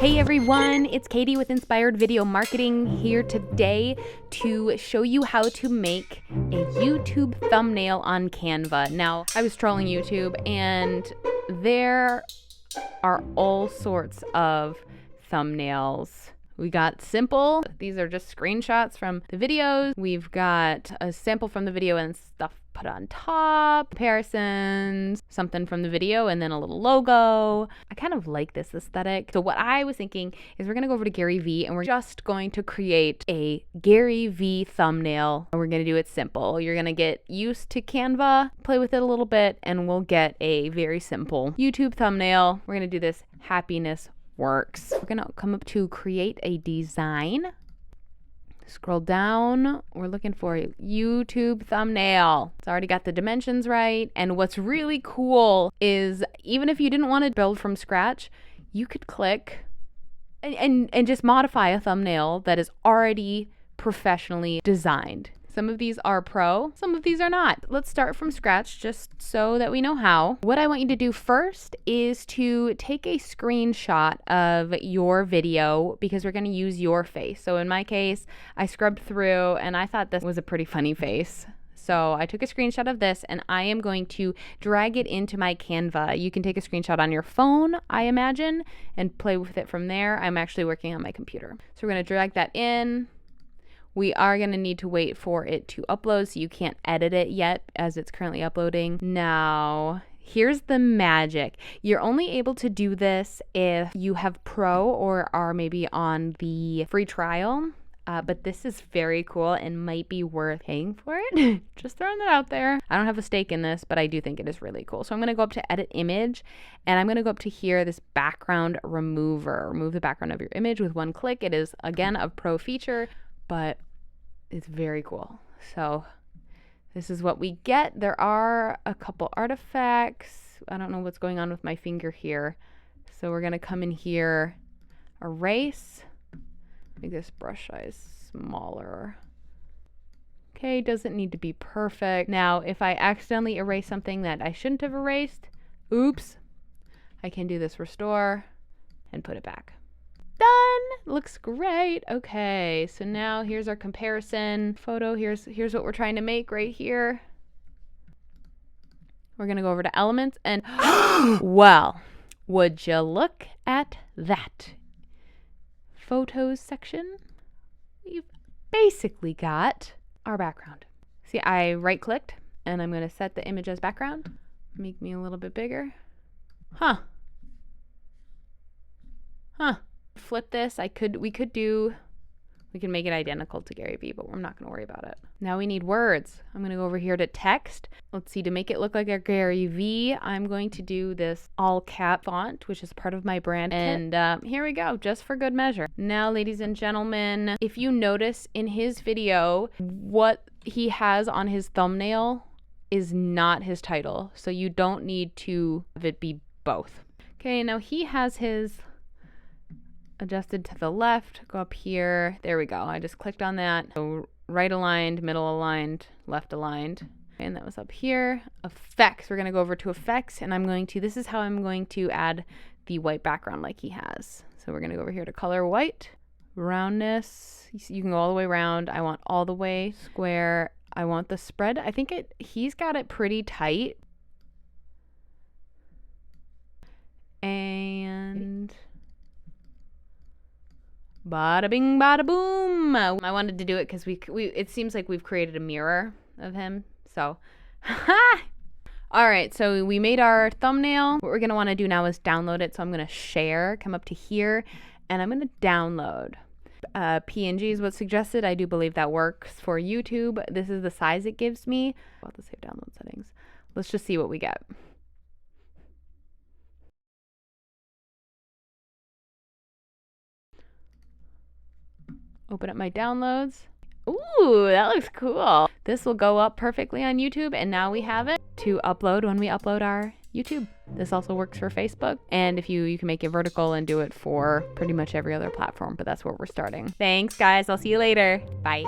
Hey everyone, it's Katie with Inspired Video Marketing here today to show you how to make a YouTube thumbnail on Canva. Now, I was trolling YouTube and there are all sorts of thumbnails. We got simple. These are just screenshots from the videos. We've got a sample from the video and stuff put on top, comparisons, something from the video, and then a little logo. I kind of like this aesthetic. So what I was thinking is we're gonna go over to Gary Vee and we're just going to create a Gary Vee thumbnail. And we're gonna do it simple. You're gonna get used to Canva, play with it a little bit, and we'll get a very simple YouTube thumbnail. We're gonna do this happiness works. We're gonna come up to create a design. Scroll down. We're looking for a YouTube thumbnail. It's already got the dimensions right. And what's really cool is even if you didn't want to build from scratch, you could click and just modify a thumbnail that is already professionally designed. Some of these are pro, some of these are not. Let's start from scratch just so that we know how. What I want you to do first is to take a screenshot of your video because we're gonna use your face. So in my case, I scrubbed through and I thought this was a pretty funny face. So I took a screenshot of this and I am going to drag it into my Canva. You can take a screenshot on your phone, I imagine, and play with it from there. I'm actually working on my computer. So we're gonna drag that in. We are going to need to wait for it to upload, so you can't edit it yet as it's currently uploading. Now, here's the magic. You're only able to do this if you have Pro or are maybe on the free trial, but this is very cool and might be worth paying for it. Just throwing that out there. I don't have a stake in this, but I do think it is really cool. So I'm going to go up to Edit Image, and I'm going to go up to here, this background remover. Remove the background of your image with one click. It is, again, a Pro feature, but it's very cool. So this is what we get. There are a couple artifacts. I don't know what's going on with my finger here. So we're gonna come in here, erase, make this brush size smaller. Okay, doesn't need to be perfect. Now, if I accidentally erase something that I shouldn't have erased, oops, I can do this restore and put it back. Done. Looks great. Okay, so now here's our comparison photo. Here's what we're trying to make right here. We're gonna go over to elements and well, would you look at that? Photos section. We've basically got our background. See, I right clicked and I'm gonna set the image as background. Make me a little bit bigger. Huh. Flip this. We can make it identical to Gary Vee, but I'm not going to worry about it. Now we need words. I'm going to go over here to text. Let's see, to make it look like a Gary Vee, I'm going to do this all cap font, which is part of my brand. And here we go, just for good measure. Now, ladies and gentlemen, if you notice in his video, what he has on his thumbnail is not his title. So you don't need to have it be both. Okay, now he has his adjusted to the left. Go up here. There we go. I just clicked on that. So right aligned, middle aligned, left aligned. And that was up here. Effects. We're going to go over to effects and this is how I'm going to add the white background like he has. So we're going to go over here to color white, roundness. You can go all the way around. I want all the way square. I want the spread. I think he's got it pretty tight. And bada bing, bada boom. I wanted to do it because it seems like we've created a mirror of him. So, all right. So we made our thumbnail. What we're going to want to do now is download it. So I'm going to share, come up to here, and I'm going to download. PNG is what's suggested. I do believe that works for YouTube. This is the size it gives me. About to save download settings. Let's just see what we get. Open up my downloads. Ooh, that looks cool. This will go up perfectly on YouTube, and now we have it to upload when we upload our YouTube. This also works for Facebook, and if you can make it vertical and do it for pretty much every other platform, but that's where we're starting. Thanks, guys. I'll see you later. Bye.